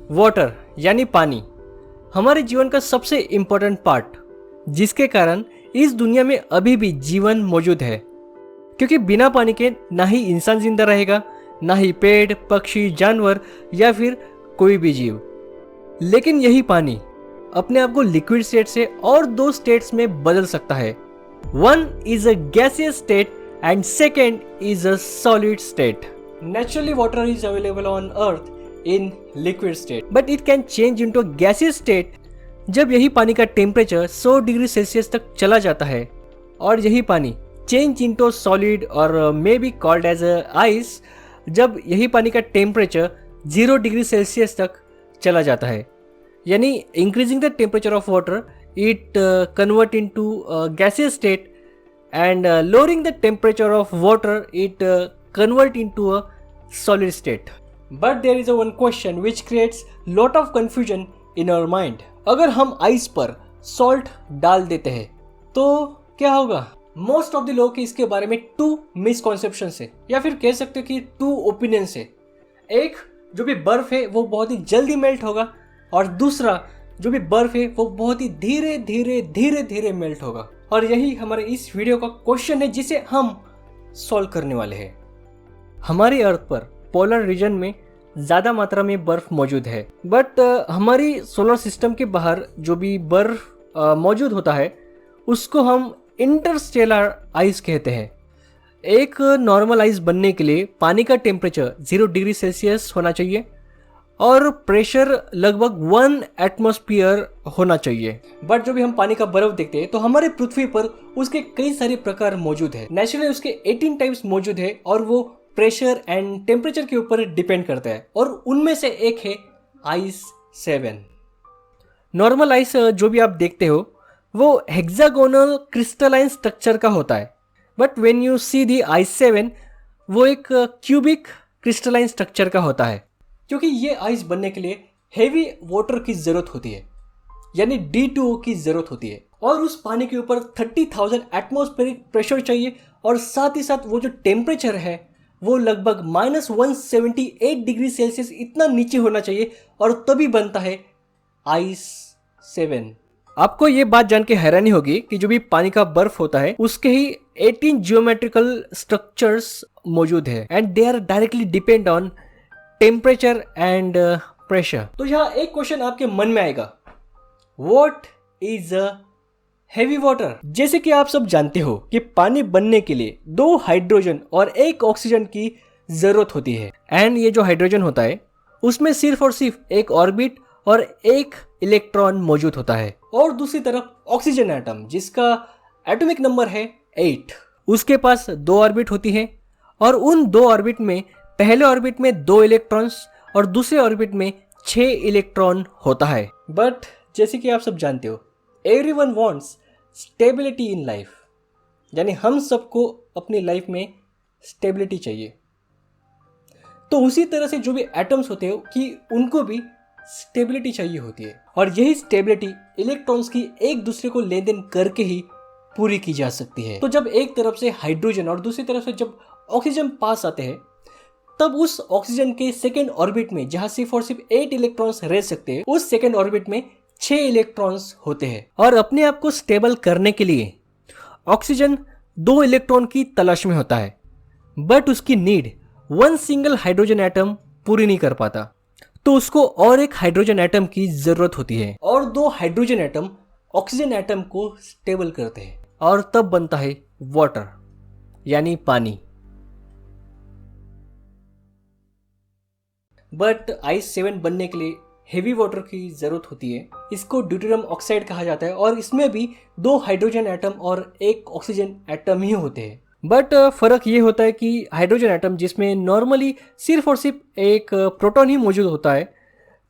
Water यानी पानी हमारे जीवन का सबसे इम्पोर्टेंट पार्ट, जिसके कारण इस दुनिया में अभी भी जीवन मौजूद है। क्योंकि बिना पानी के ना ही इंसान जिंदा रहेगा, ना ही पेड़, पक्षी, जानवर या फिर कोई भी जीव। लेकिन यही पानी अपने आप को लिक्विड स्टेट से और दो स्टेट्स में बदल सकता है। One is a gaseous state and second is a solid state. Naturally water is available on earth in liquid state, but it can change into a gaseous state जब यही पानी का टेम्परेचर 100 डिग्री सेल्सियस तक चला जाता है, और यही पानी चेंज इनटू सॉलिड और may be called as ice जब यही पानी का टेम्परेचर 0 डिग्री सेल्सियस तक चला जाता है। यानी increasing the temperature of water it convert into gaseous state and lowering the temperature of water it convert into a solid state. But there is a one question which creates lot of confusion in our mind. अगर हम ice पर salt डाल देते हैं तो क्या होगा? Most of the लोग के इसके बारे में 2 मिसकॉन्सेप्शन है, या फिर कह सकते हो कि 2 ओपिनियंस है। एक, जो भी बर्फ है वो बहुत ही जल्दी मेल्ट होगा, और दूसरा, जो भी बर्फ है वो बहुत ही धीरे धीरे धीरे धीरे मेल्ट होगा। और यही हमारे इस वीडियो का क्वेश्चन है जिसे हम सॉल्व करने वाले हैं। हमारी अर्थ पर पोलर रीजन में ज़्यादा मात्रा में बर्फ मौजूद है, बट हमारी सोलर सिस्टम के बाहर जो भी बर्फ मौजूद होता है उसको हम इंटरस्टेलर आइस कहते हैं। एक नॉर्मल आइस बनने के लिए पानी का टेम्परेचर 0 डिग्री सेल्सियस होना चाहिए और प्रेशर लगभग 1 एटमॉस्फेयर होना चाहिए। बट जो भी हम पानी का बर्फ देखते हैं तो हमारे पृथ्वी पर उसके कई सारे प्रकार मौजूद है। नेचुरली उसके 18 टाइप्स मौजूद है और वो प्रेशर एंड टेम्परेचर के ऊपर डिपेंड करता है, और उनमें से एक है आइस 7। नॉर्मल आइस जो भी आप देखते हो वो हेक्सागोनल क्रिस्टलाइन स्ट्रक्चर का होता है, but when you see the ice 7 वो एक क्यूबिक क्रिस्टलाइन स्ट्रक्चर का होता है। क्योंकि ये आइस बनने के लिए हेवी वाटर की जरूरत होती है, यानी D2O की जरूरत होती है, और उस पानी के ऊपर 30,000 एटमॉस्फेरिक प्रेशर चाहिए, और साथ ही साथ वो जो टेम्परेचर है वो लगभग -178 डिग्री सेल्सियस इतना नीचे होना चाहिए, और तभी बनता है आइस 7। आपको ये बात जान के हैरानी होगी कि जो भी पानी का बर्फ होता है उसके ही 18 जियोमेट्रिकल स्ट्रक्चर्स मौजूद है, and they are directly depend on temperature and pressure. तो यहाँ एक क्वेश्चन आपके मन में आएगा, what is a heavy water? जैसे कि आप सब जानते हो कि पानी बनने के लिए 2 हाइड्रोजन और 1 ऑक्सीजन की जरूरत होती है, एंड ये जो हाइड्रोजन होता है उसमें सिर्फ और सिर्फ 1 ऑर्बिट और 1 इलेक्ट्रॉन मौजूद होता है, और दूसरी तरफ ऑक्सीजन एटम जिसका एटॉमिक नंबर है 8, उसके पास 2 ऑर्बिट होती है, और उन 2 ऑर्बिट में पहले ऑर्बिट में 2 इलेक्ट्रॉन्स और दूसरे ऑर्बिट में 6 इलेक्ट्रॉन होता है। बट जैसे कि आप सब जानते हो, everyone wants stability in life, यानी हम सबको अपनी लाइफ में स्टेबिलिटी चाहिए। तो उसी तरह से जो भी एटम्स होते हैं कि उनको भी स्टेबिलिटी चाहिए होती है, और यही स्टेबिलिटी इलेक्ट्रॉन्स की एक दूसरे को लेन देन करके ही पूरी की जा सकती है। तो जब एक तरफ से हाइड्रोजन और दूसरी तरफ से जब ऑक्सीजन पास आते हैं, तब उस ऑक्सीजन के सेकेंड ऑर्बिट में जहां सिर्फ और सिर्फ 8 इलेक्ट्रॉन्स रह सकते हैं, उस सेकेंड ऑर्बिट में 6 इलेक्ट्रॉन्स होते हैं। और अपने आप को स्टेबल करने के लिए ऑक्सीजन 2 इलेक्ट्रॉन की तलाश में होता है, बट उसकी नीड 1 सिंगल हाइड्रोजन एटम पूरी नहीं कर पाता, तो उसको और एक हाइड्रोजन एटम की जरूरत होती है, और 2 हाइड्रोजन एटम ऑक्सीजन एटम को स्टेबल करते हैं, और तब बनता है वाटर यानी पानी। बट आइस 7 बनने के लिए हेवी वाटर की जरूरत होती है। इसको ड्यूटेरियम ऑक्साइड कहा जाता है, और इसमें भी 2 हाइड्रोजन एटम और 1 ऑक्सीजन एटम ही होते हैं। बट फर्क ये होता है कि हाइड्रोजन एटम जिसमें नॉर्मली सिर्फ और सिर्फ 1 प्रोटॉन ही मौजूद होता है,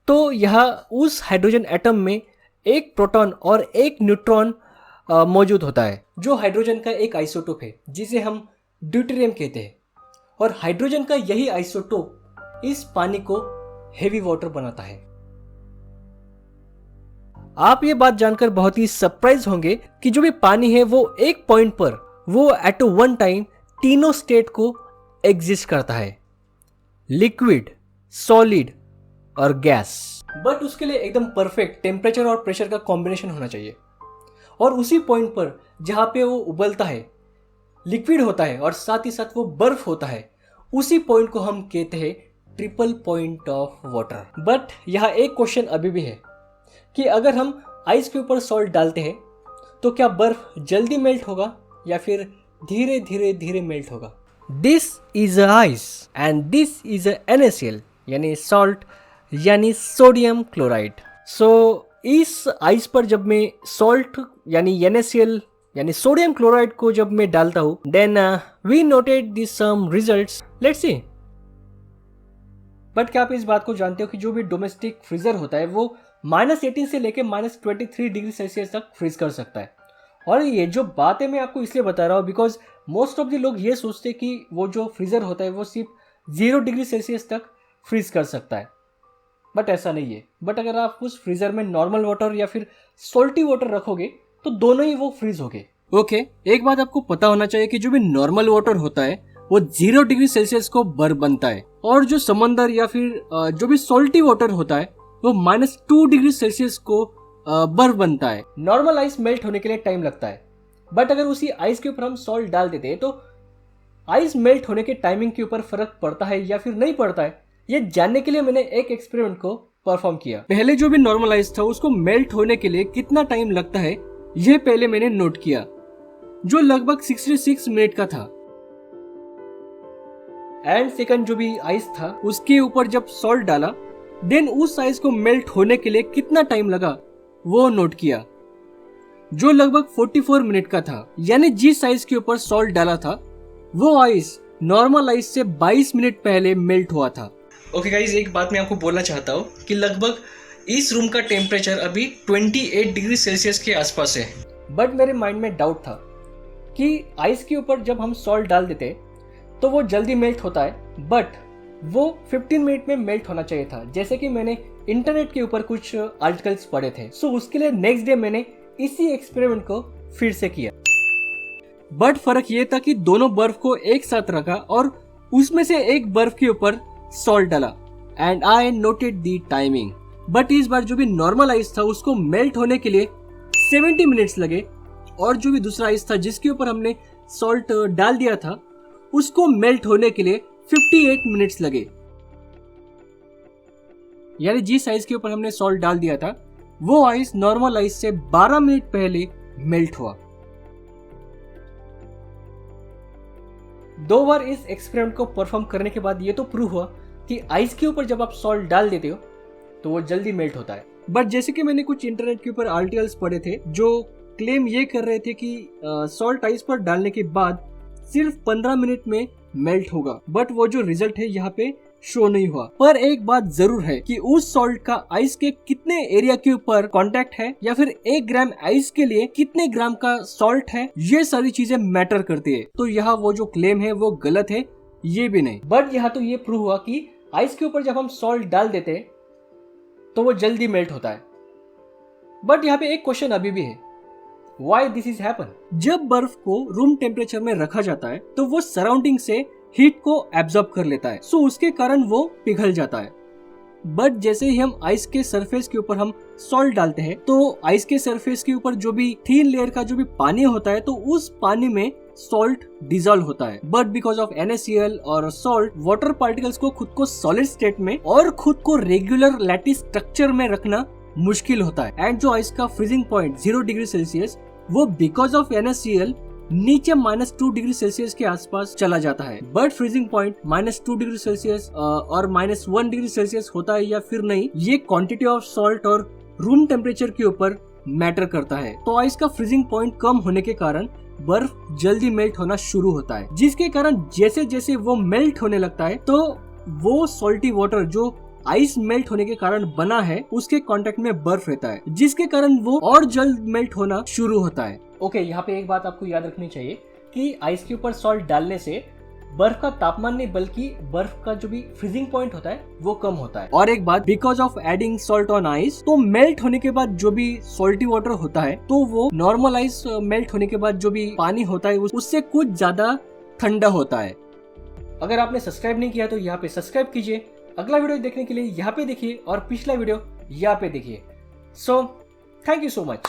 तो यहाँ उस हाइड्रोजन एटम में 1 प्रोटॉन और 1 न्यूट्रॉन मौजूद होता है, जो हाइड्रोजन का एक आइसोटोप है जिसे हम ड्यूटेरियम कहते हैं, और हाइड्रोजन का यही आइसोटोप इस पानी को हेवी वाटर बनाता है। आप ये बात जानकर बहुत ही सरप्राइज होंगे कि जो भी पानी है वो एक पॉइंट पर वो एट वन टाइम तीनों स्टेट को एग्जिस्ट करता है, लिक्विड, सॉलिड और गैस। बट उसके लिए एकदम परफेक्ट टेम्परेचर और प्रेशर का कॉम्बिनेशन होना चाहिए। और उसी पॉइंट पर जहाँ पे वो उबलता है, लिक्विड होता है और साथ ही साथ वो बर्फ होता है, उसी पॉइंट को हम कहते हैं triple point of water. But यहाँ एक क्वेश्चन अभी भी है कि अगर हम आइस के ऊपर सॉल्ट डालते हैं तो क्या बर्फ जल्दी मेल्ट होगा या फिर धीरे धीरे धीरे मेल्ट होगा? This is ice and this is NaCl यानी सॉल्ट यानी सोडियम क्लोराइड। सो इस आइस पर जब मैं सॉल्ट यानी NaCl यानी सोडियम क्लोराइड को जब मैं डालता हूँ, then we noted this some results. Let's see. But क्या आप इस बात को जानते हो कि जो भी डोमेस्टिक फ्रीजर होता है वो -18 से लेके -23 डिग्री सेल्सियस तक फ्रीज कर सकता है। और ये जो बात है मैं आपको इसलिए बता रहा हूँ बिकॉज मोस्ट ऑफ द लोग ये सोचते हैं कि वो जो फ्रीजर होता है वो सिर्फ 0 डिग्री सेल्सियस तक फ्रीज कर सकता है, बट ऐसा नहीं है। बट अगर आप उस फ्रीजर में नॉर्मल वाटर या फिर सोल्टी वाटर रखोगे तो दोनों ही वो फ्रीज होंगे। ओके, एक बात आपको पता होना चाहिए कि जो भी नॉर्मल वाटर होता है वो 0 डिग्री सेल्सियस को बर्फ बनता है, और जो समंदर या फिर जो भी सोल्टी वाटर होता है वो -2 डिग्री सेल्सियस को बर्फ बनता है। नॉर्मल आइस मेल्ट होने के लिए टाइम लगता है, बट अगर उसी आइस के ऊपर हम सॉल्ट डाल देते हैं तो आइस मेल्ट होने के टाइमिंग के ऊपर फर्क पड़ता है या फिर नहीं पड़ता है, ये जानने के लिए मैंने एक एक्सपेरिमेंट को परफॉर्म किया। पहले जो भी नॉर्मल आइस था उसको मेल्ट होने के लिए कितना टाइम लगता है यह पहले मैंने नोट किया, जो लगभग 66 मिनट का था। एंड सेकंड जो भी आइस था उसके ऊपर जब सॉल्ट डाला, देन उस आइस को मेल्ट होने के लिए कितना टाइम लगा वो नोट किया, जो लगभग 44 मिनट का था। यानी जिस आइस के ऊपर सॉल्ट डाला था वो आइस नॉर्मल आइस से 22 मिनट पहले मेल्ट हुआ था। ओके गाइज, एक बात मैं आपको बोलना चाहता हूँ कि लगभग इस रूम का टेम्परेचर अभी 28 डिग्री सेल्सियस के आसपास है। बट मेरे माइंड में डाउट था कि आइस के ऊपर जब हम सॉल्ट डाल देते तो वो जल्दी मेल्ट होता है, बट वो 15 मिनट में मेल्ट होना चाहिए था, जैसे कि मैंने इंटरनेट के ऊपर कुछ आर्टिकल्स पढ़े थे। सो उसके लिए नेक्स्ट डे मैंने इसी एक्सपेरिमेंट को फिर से किया। बट फर्क ये था कि दोनों बर्फ को एक साथ रखा और उसमें से एक बर्फ के ऊपर सॉल्ट डाला, and I noted the timing. But इस बार जो भी नॉर्मल आइस था उसको मेल्ट होने के लिए 70 मिनट्स लगे, और जो भी दूसरा आइस था जिसके ऊपर हमने सॉल्ट डाल दिया था उसको मेल्ट होने के लिए 58 मिनट्स लगे। यानी जिस आइस के ऊपर हमने सॉल्ट डाल दिया था वो आइस नॉर्मल आइस से 12 मिनट पहले मेल्ट हुआ। 2 बार इस एक्सपेरिमेंट को परफॉर्म करने के बाद ये तो प्रूव हुआ कि आइस के ऊपर जब आप सॉल्ट डाल देते हो तो वो जल्दी मेल्ट होता है। बट जैसे कि मैंने कुछ इंटरनेट के ऊपर आर्टिकल्स पढ़े थे जो क्लेम ये कर रहे थे कि सॉल्ट आइस पर डालने के बाद सिर्फ 15 मिनट में मेल्ट होगा, बट वो जो रिजल्ट है यहाँ पे शो नहीं हुआ। पर एक बात जरूर है कि उस सॉल्ट का आइस के कितने एरिया के ऊपर कांटेक्ट है या फिर 1 ग्राम आइस के लिए कितने ग्राम का सॉल्ट है, ये सारी चीजें मैटर करती है। तो यहाँ वो जो क्लेम है वो गलत है, ये भी नहीं। बट यहाँ तो ये प्रूव हुआ कि आइस के ऊपर जब हम सॉल्ट डाल देते हैं तो वो जल्दी मेल्ट होता है। बट यहाँ पे एक क्वेश्चन अभी भी है, Why this is happen? जब बर्फ को रूम टेम्परेचर में रखा जाता है तो वो सराउंडिंग से हीट को एब्जॉर्ब कर लेता है, सो उसके कारण वो पिघल जाता है। बट जैसे ही हम आइस के सरफेस के ऊपर हम सॉल्ट डालते हैं तो आइस के सरफेस के ऊपर जो भी थिन लेयर का जो भी पानी होता है तो उस पानी में सॉल्ट डिजोल्व होता है। बट बिकॉज ऑफ NaCl और सॉल्ट, वाटर पार्टिकल्स को खुद को सॉलिड स्टेट में और खुद को रेगुलर लैटिस स्ट्रक्चर में रखना मुश्किल होता है। एंड जो आइस का फ्रीजिंग पॉइंट 0 डिग्री सेल्सियस वो बिकॉज ऑफ NaCl नीचे -2 डिग्री सेल्सियस के आसपास चला जाता है। But freezing point -2 degree Celsius और -1 डिग्री सेल्सियस होता है या फिर नहीं, ये क्वांटिटी ऑफ सॉल्ट और रूम टेम्परेचर के ऊपर मैटर करता है। तो आइस का फ्रीजिंग पॉइंट कम होने के कारण बर्फ जल्दी मेल्ट होना शुरू होता है, जिसके कारण जैसे जैसे वो मेल्ट होने लगता है तो वो सॉल्टी वाटर जो आइस मेल्ट होने के कारण बना है उसके कांटेक्ट में बर्फ रहता है, जिसके कारण वो और जल्द मेल्ट होना शुरू होता है। ओके, यहाँ पे एक बात आपको याद रखनी चाहिए कि आइस के ऊपर सॉल्ट डालने से बर्फ का तापमान नहीं बल्कि बर्फ का जो भी फ्रीजिंग पॉइंट होता है वो कम होता है। और एक बात, because of adding salt on ice, तो मेल्ट होने के बाद जो भी सॉल्टी वाटर होता है तो वो नॉर्मल आइस मेल्ट होने के बाद जो भी पानी होता है उससे कुछ ज्यादा ठंडा होता है। अगर आपने सब्सक्राइब नहीं किया तो यहाँ पे सब्सक्राइब कीजिए, अगला वीडियो देखने के लिए यहाँ पे देखिए और पिछला वीडियो यहाँ पे देखिए। So thank you so much.